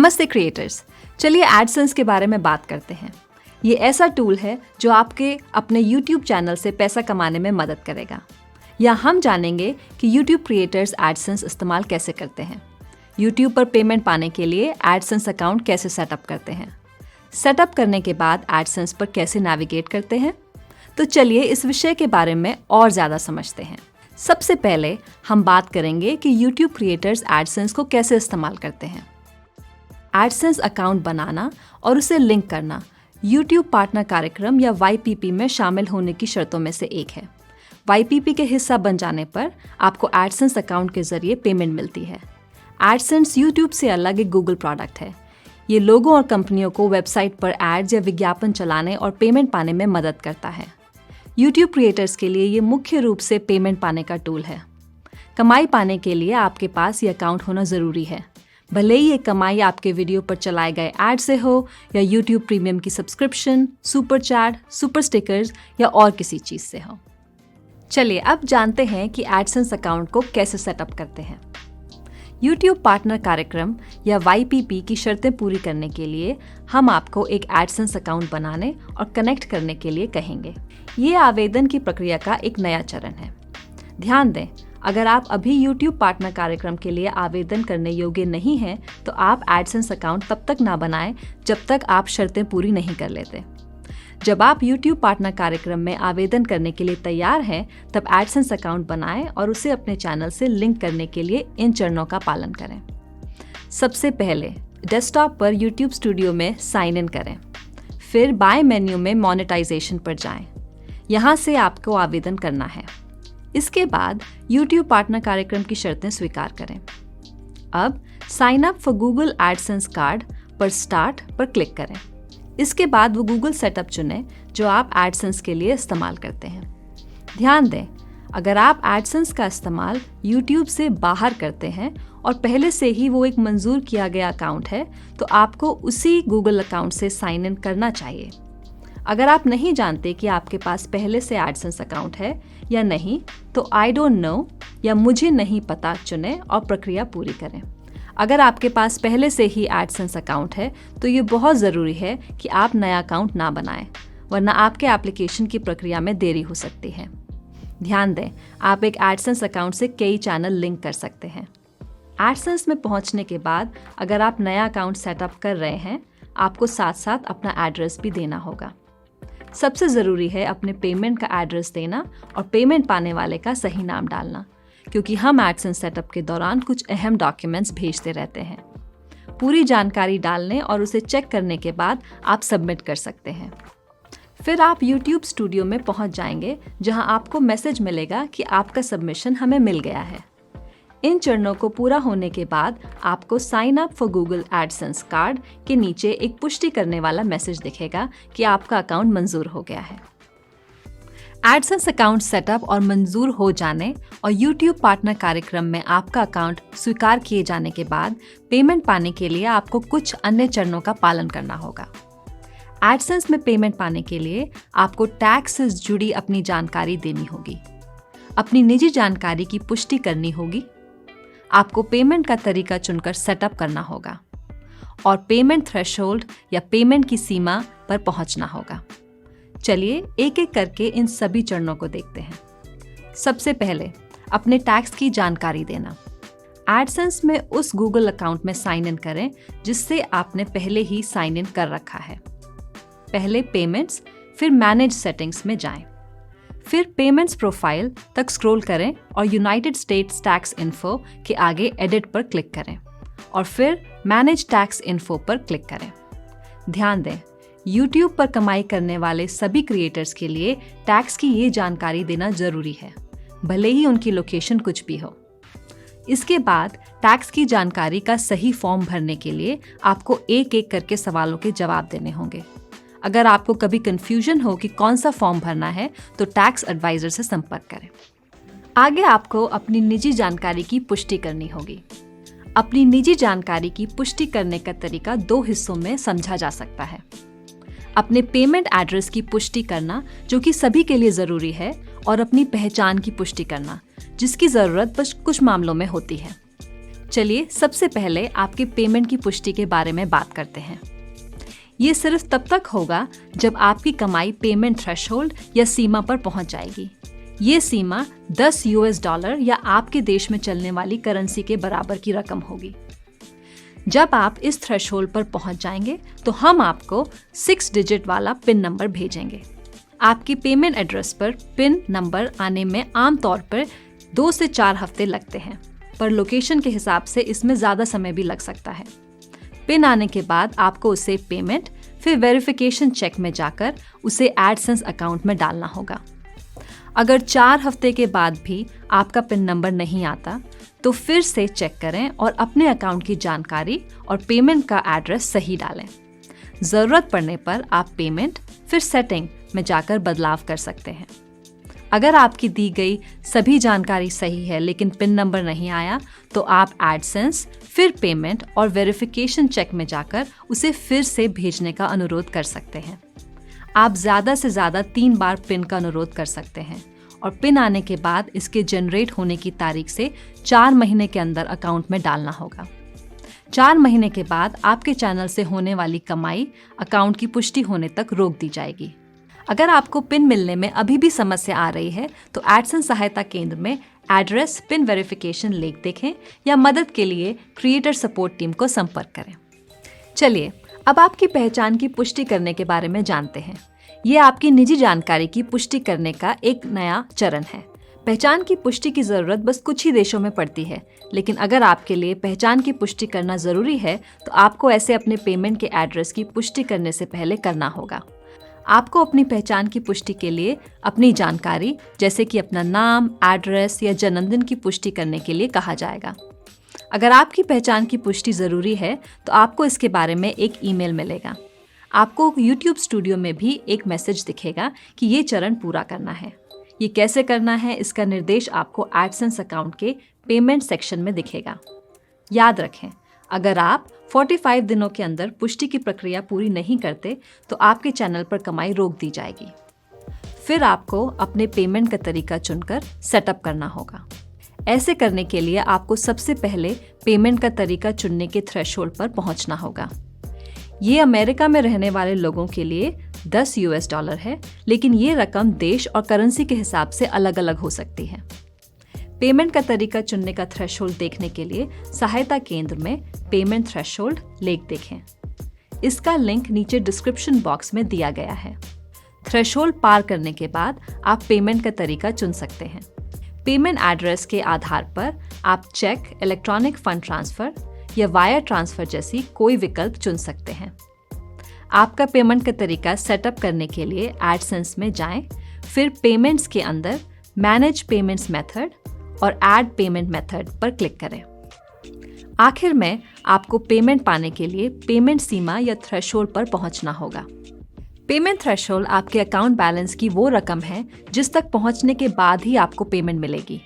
नमस्ते क्रिएटर्स, चलिए एडसेंस के बारे में बात करते हैं। ये ऐसा टूल है जो आपके अपने YouTube चैनल से पैसा कमाने में मदद करेगा। यहाँ हम जानेंगे कि YouTube क्रिएटर्स एडसेंस इस्तेमाल कैसे करते हैं, YouTube पर पेमेंट पाने के लिए एडसेंस अकाउंट कैसे सेटअप करते हैं, सेटअप करने के बाद एडसेंस पर कैसे नेविगेट करते हैं। तो चलिए इस विषय के बारे में और ज़्यादा समझते हैं। सबसे पहले हम बात करेंगे कि YouTube क्रिएटर्स एडसेंस को कैसे इस्तेमाल करते हैं। एडसेंस अकाउंट बनाना और उसे लिंक करना YouTube पार्टनर कार्यक्रम या YPP में शामिल होने की शर्तों में से एक है। YPP के हिस्सा बन जाने पर आपको एडसेंस अकाउंट के जरिए पेमेंट मिलती है। एडसेंस YouTube से अलग एक गूगल प्रोडक्ट है। ये लोगों और कंपनियों को वेबसाइट पर एड्स या विज्ञापन चलाने और पेमेंट पाने में मदद करता है। YouTube क्रिएटर्स के लिए ये मुख्य रूप से पेमेंट पाने का टूल है। कमाई पाने के लिए आपके पास ये अकाउंट होना ज़रूरी है, भले ही ये कमाई आपके वीडियो पर चलाए गए ऐड से हो या YouTube प्रीमियम की subscription, super chat, super stickers या और किसी चीज़ से हो। चलिए अब जानते हैं कि एडसेंस अकाउंट को कैसे सेटअप करते हैं। YouTube पार्टनर कार्यक्रम या YPP की शर्तें पूरी करने के लिए हम आपको एक एडसेंस अकाउंट बनाने और कनेक्ट करने के लिए कहेंगे। ये आवेदन की प्रक्रिया का एक नया चरण है। ध्यान दें, अगर आप अभी YouTube पार्टनर कार्यक्रम के लिए आवेदन करने योग्य नहीं हैं, तो आप एडसेंस अकाउंट तब तक ना बनाएं जब तक आप शर्तें पूरी नहीं कर लेते। जब आप YouTube पार्टनर कार्यक्रम में आवेदन करने के लिए तैयार हैं, तब एडसेंस अकाउंट बनाएं और उसे अपने चैनल से लिंक करने के लिए इन चरणों का पालन करें। सबसे पहले डेस्कटॉप पर YouTube स्टूडियो में साइन इन करें। फिर बाएं मेन्यू में मोनेटाइजेशन पर जाएं। यहाँ से आपको आवेदन करना है। इसके बाद YouTube पार्टनर कार्यक्रम की शर्तें स्वीकार करें। अब sign up for Google AdSense card पर स्टार्ट पर क्लिक करें। इसके बाद वो गूगल सेटअप चुनें जो आप एडसेंस के लिए इस्तेमाल करते हैं। ध्यान दें, अगर आप एडसेंस का इस्तेमाल YouTube से बाहर करते हैं और पहले से ही वो एक मंजूर किया गया अकाउंट है, तो आपको उसी गूगल अकाउंट से साइन इन करना चाहिए। अगर आप नहीं जानते कि आपके पास पहले से एडसेंस अकाउंट है या नहीं, तो आई डोंट नो या मुझे नहीं पता चुनें और प्रक्रिया पूरी करें। अगर आपके पास पहले से ही एडसेंस अकाउंट है, तो ये बहुत ज़रूरी है कि आप नया अकाउंट ना बनाएं, वरना आपके एप्लीकेशन की प्रक्रिया में देरी हो सकती है। ध्यान दें, आप एक एडसेंस अकाउंट से कई चैनल लिंक कर सकते हैं। एडसेंस में पहुंचने के बाद अगर आप नया अकाउंट सेटअप कर रहे हैं, आपको साथ साथ अपना एड्रेस भी देना होगा। सबसे ज़रूरी है अपने पेमेंट का एड्रेस देना और पेमेंट पाने वाले का सही नाम डालना, क्योंकि हम एडसेंस सेटअप के दौरान कुछ अहम डॉक्यूमेंट्स भेजते रहते हैं। पूरी जानकारी डालने और उसे चेक करने के बाद आप सबमिट कर सकते हैं। फिर आप YouTube स्टूडियो में पहुंच जाएंगे, जहां आपको मैसेज मिलेगा कि आपका सबमिशन हमें मिल गया है। इन चरणों को पूरा होने के बाद आपको sign up for Google AdSense card के नीचे एक पुष्टि करने वाला मैसेज दिखेगा कि आपका अकाउंट मंजूर हो गया है। एडसेंस अकाउंट सेटअप और मंजूर हो जाने और YouTube पार्टनर कार्यक्रम में आपका अकाउंट स्वीकार किए जाने के बाद पेमेंट पाने के लिए आपको कुछ अन्य चरणों का पालन करना होगा। एडसेंस में पेमेंट पाने के लिए आपको टैक्स से जुड़ी अपनी जानकारी देनी होगी, अपनी निजी जानकारी की पुष्टि करनी होगी, आपको पेमेंट का तरीका चुनकर सेटअप करना होगा और पेमेंट थ्रेशोल्ड या पेमेंट की सीमा पर पहुंचना होगा। चलिए एक एक करके इन सभी चरणों को देखते हैं। सबसे पहले अपने टैक्स की जानकारी देना। एडसेंस में उस गूगल अकाउंट में साइन इन करें जिससे आपने पहले ही साइन इन कर रखा है। पहले पेमेंट्स, फिर मैनेज सेटिंग्स में जाएं। फिर पेमेंट्स प्रोफाइल तक स्क्रॉल करें और यूनाइटेड स्टेट्स टैक्स इन्फो के आगे एडिट पर क्लिक करें और फिर मैनेज टैक्स इन्फो पर क्लिक करें। ध्यान दें, YouTube पर कमाई करने वाले सभी क्रिएटर्स के लिए टैक्स की ये जानकारी देना जरूरी है, भले ही उनकी लोकेशन कुछ भी हो। इसके बाद टैक्स की जानकारी का सही फॉर्म भरने के लिए आपको एक एक करके सवालों के जवाब देने होंगे। अगर आपको कभी कंफ्यूजन हो कि कौन सा फॉर्म भरना है, तो टैक्स एडवाइजर से संपर्क करें। आगे आपको अपनी निजी जानकारी की पुष्टि करनी होगी। अपनी निजी जानकारी की पुष्टि करने का तरीका दो हिस्सों में समझा जा सकता है। अपने पेमेंट एड्रेस की पुष्टि करना, जो कि सभी के लिए ज़रूरी है, और अपनी पहचान की पुष्टि करना, जिसकी ज़रूरत बस कुछ मामलों में होती है। चलिए सबसे पहले आपके पेमेंट की पुष्टि के बारे में बात करते हैं। ये सिर्फ तब तक होगा जब आपकी कमाई पेमेंट थ्रेशोल्ड या सीमा पर पहुंच जाएगी। ये सीमा $10 या आपके देश में चलने वाली करेंसी के बराबर की रकम होगी। जब आप इस थ्रेशोल्ड पर पहुंच जाएंगे तो हम आपको 6 डिजिट वाला पिन नंबर भेजेंगे। आपकी पेमेंट एड्रेस पर पिन नंबर आने में आमतौर पर 2 से 4 हफ्ते लगते हैं, पर लोकेशन के हिसाब से इसमें ज़्यादा समय भी लग सकता है। पिन आने के बाद आपको उसे पेमेंट फिर वेरिफिकेशन चेक में जाकर उसे एडसेंस अकाउंट में डालना होगा। अगर 4 हफ्ते के बाद भी आपका पिन नंबर नहीं आता तो फिर से चेक करें और अपने अकाउंट की जानकारी और पेमेंट का एड्रेस सही डालें। ज़रूरत पड़ने पर आप पेमेंट फिर सेटिंग में जाकर बदलाव कर सकते हैं। अगर आपकी दी गई सभी जानकारी सही है लेकिन पिन नंबर नहीं आया तो आप एडसेंस फिर पेमेंट और वेरिफिकेशन चेक में जाकर उसे फिर से भेजने का अनुरोध कर सकते हैं। आप ज़्यादा से ज़्यादा 3 बार पिन का अनुरोध कर सकते हैं और पिन आने के बाद इसके जनरेट होने की तारीख से 4 महीने के अंदर अकाउंट में डालना होगा। 4 महीने के बाद आपके चैनल से होने वाली कमाई अकाउंट की पुष्टि होने तक रोक दी जाएगी। अगर आपको पिन मिलने में अभी भी समस्या आ रही है तो एडसेंस सहायता केंद्र में एड्रेस पिन वेरिफिकेशन लिंक देखें या मदद के लिए क्रिएटर सपोर्ट टीम को संपर्क करें। चलिए अब आपकी पहचान की पुष्टि करने के बारे में जानते हैं। ये आपकी निजी जानकारी की पुष्टि करने का एक नया चरण है। पहचान की पुष्टि की ज़रूरत बस कुछ ही देशों में पड़ती है, लेकिन अगर आपके लिए पहचान की पुष्टि करना ज़रूरी है तो आपको ऐसे अपने पेमेंट के एड्रेस की पुष्टि करने से पहले करना होगा। आपको अपनी पहचान की पुष्टि के लिए अपनी जानकारी जैसे कि अपना नाम, एड्रेस या जन्मदिन की पुष्टि करने के लिए कहा जाएगा। अगर आपकी पहचान की पुष्टि ज़रूरी है तो आपको इसके बारे में एक ईमेल मिलेगा। आपको YouTube स्टूडियो में भी एक मैसेज दिखेगा कि ये चरण पूरा करना है। ये कैसे करना है इसका निर्देश आपको एडसेंस अकाउंट के पेमेंट सेक्शन में दिखेगा। याद रखें, अगर आप 45 दिनों के अंदर पुष्टि की प्रक्रिया पूरी नहीं करते तो आपके चैनल पर कमाई रोक दी जाएगी। फिर आपको अपने पेमेंट का तरीका चुनकर सेटअप करना होगा। ऐसे करने के लिए आपको सबसे पहले पेमेंट का तरीका चुनने के थ्रेशोल्ड पर पहुंचना होगा। ये अमेरिका में रहने वाले लोगों के लिए $10 है, लेकिन ये रकम देश और करेंसी के हिसाब से अलग अलग हो सकती है। पेमेंट का तरीका चुनने का थ्रेशोल्ड देखने के लिए सहायता केंद्र में पेमेंट थ्रेशोल्ड लेख देखें। इसका लिंक नीचे डिस्क्रिप्शन बॉक्स में दिया गया है। थ्रेशोल्ड पार करने के बाद आप पेमेंट का तरीका चुन सकते हैं। पेमेंट एड्रेस के आधार पर आप चेक, इलेक्ट्रॉनिक फंड ट्रांसफर या वायर ट्रांसफर जैसी कोई विकल्प चुन सकते हैं। आपका पेमेंट का तरीका सेटअप करने के लिए एडसेंस में जाएं, फिर पेमेंट्स के अंदर मैनेज पेमेंट्स मेथड और ऐड पेमेंट मेथड पर क्लिक करें। आखिर में आपको पेमेंट पाने के लिए पेमेंट सीमा या थ्रेशोल्ड पर पहुंचना होगा। पेमेंट थ्रेशोल्ड आपके अकाउंट बैलेंस की वो रकम है जिस तक पहुंचने के बाद ही आपको पेमेंट मिलेगी।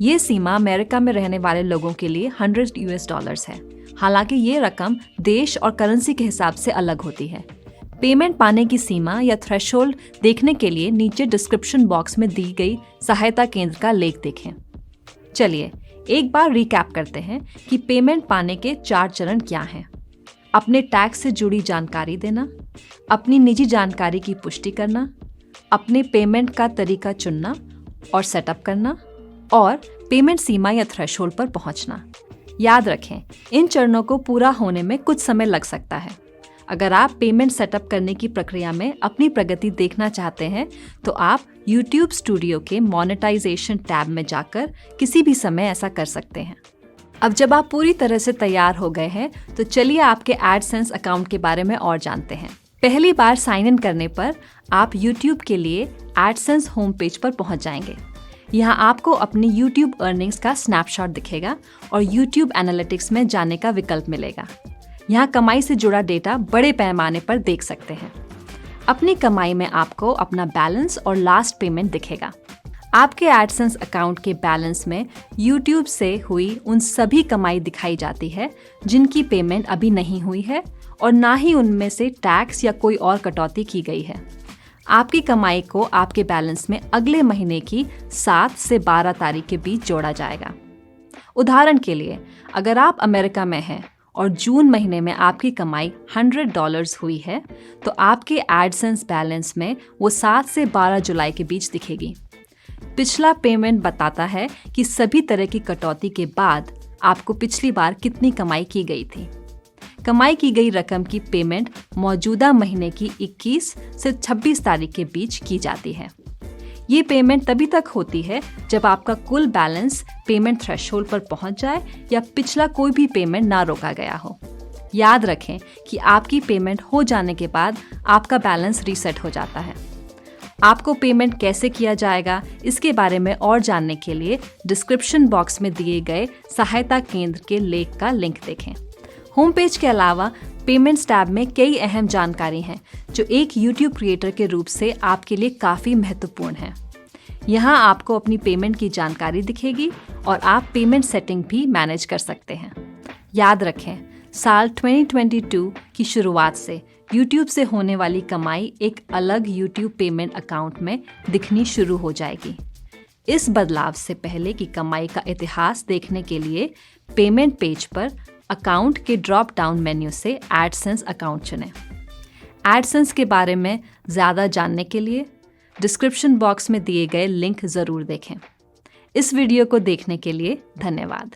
ये सीमा अमेरिका में रहने वाले लोगों के लिए $100 है। हालांकि ये रकम देश और करेंसी के हिसाब से अलग होती है। पेमेंट पाने की सीमा या थ्रेशोल्ड देखने के लिए नीचे डिस्क्रिप्शन बॉक्स में दी गई सहायता केंद्र का लेख देखें। चलिए एक बार रिकैप करते हैं कि पेमेंट पाने के 4 चरण क्या हैं। अपने टैक्स से जुड़ी जानकारी देना, अपनी निजी जानकारी की पुष्टि करना, अपने पेमेंट का तरीका चुनना और सेटअप करना, और पेमेंट सीमा या थ्रेशोल्ड पर पहुंचना। याद रखें, इन चरणों को पूरा होने में कुछ समय लग सकता है। अगर आप पेमेंट सेटअप करने की प्रक्रिया में अपनी प्रगति देखना चाहते हैं तो आप YouTube स्टूडियो के मोनेटाइजेशन टैब में जाकर किसी भी समय ऐसा कर सकते हैं। अब जब आप पूरी तरह से तैयार हो गए हैं तो चलिए आपके एडसेंस अकाउंट के बारे में और जानते हैं। पहली बार साइन इन करने पर आप YouTube के लिए एडसेंस होम पेज पर पहुंच जाएंगे। यहाँ आपको अपनी YouTube अर्निंग्स का स्नैपशॉट दिखेगा और YouTube एनालिटिक्स में जाने का विकल्प मिलेगा। यहाँ कमाई से जुड़ा डेटा बड़े पैमाने पर देख सकते हैं। अपनी कमाई में आपको अपना बैलेंस और लास्ट पेमेंट दिखेगा। आपके एडसेंस अकाउंट के बैलेंस में YouTube से हुई उन सभी कमाई दिखाई जाती है जिनकी पेमेंट अभी नहीं हुई है और ना ही उनमें से टैक्स या कोई और कटौती की गई है। आपकी कमाई को आपके बैलेंस में अगले महीने की 7 से 12 तारीख के बीच जोड़ा जाएगा। उदाहरण के लिए, अगर आप अमेरिका में हैं और जून महीने में आपकी कमाई $100 हुई है, तो आपके एडसेंस बैलेंस में वो 7 से 12 जुलाई के बीच दिखेगी। पिछला पेमेंट बताता है कि सभी तरह की कटौती के बाद आपको पिछली बार कितनी कमाई की गई थी। कमाई की गई रकम की पेमेंट मौजूदा महीने की 21 से 26 तारीख के बीच की जाती है। ये पेमेंट तभी तक होती है जब आपका कुल बैलेंस पेमेंट थ्रेशोल्ड पर पहुंच जाए या पिछला कोई भी पेमेंट ना रोका गया हो। याद रखें कि आपकी पेमेंट हो जाने के बाद आपका बैलेंस रीसेट हो जाता है। आपको पेमेंट कैसे किया जाएगा, इसके बारे में और जानने के लिए डिस्क्रिप्शन बॉक्स में दिए गए सहायता केंद्र के लेख का लिंक देखें। होम पेज के अलावा पेमेंट्स टैब में कई अहम जानकारी हैं जो एक YouTube क्रिएटर के रूप से आपके लिए काफ़ी महत्वपूर्ण है। यहाँ आपको अपनी पेमेंट की जानकारी दिखेगी और आप पेमेंट सेटिंग भी मैनेज कर सकते हैं। याद रखें, साल 2022 की शुरुआत से YouTube से होने वाली कमाई एक अलग YouTube पेमेंट अकाउंट में दिखनी शुरू हो जाएगी। इस बदलाव से पहले की कमाई का इतिहास देखने के लिए पेमेंट पेज पर अकाउंट के ड्रॉप डाउन मेन्यू से एडसेंस अकाउंट चुनें। एडसेंस के बारे में ज़्यादा जानने के लिए डिस्क्रिप्शन बॉक्स में दिए गए लिंक ज़रूर देखें। इस वीडियो को देखने के लिए धन्यवाद।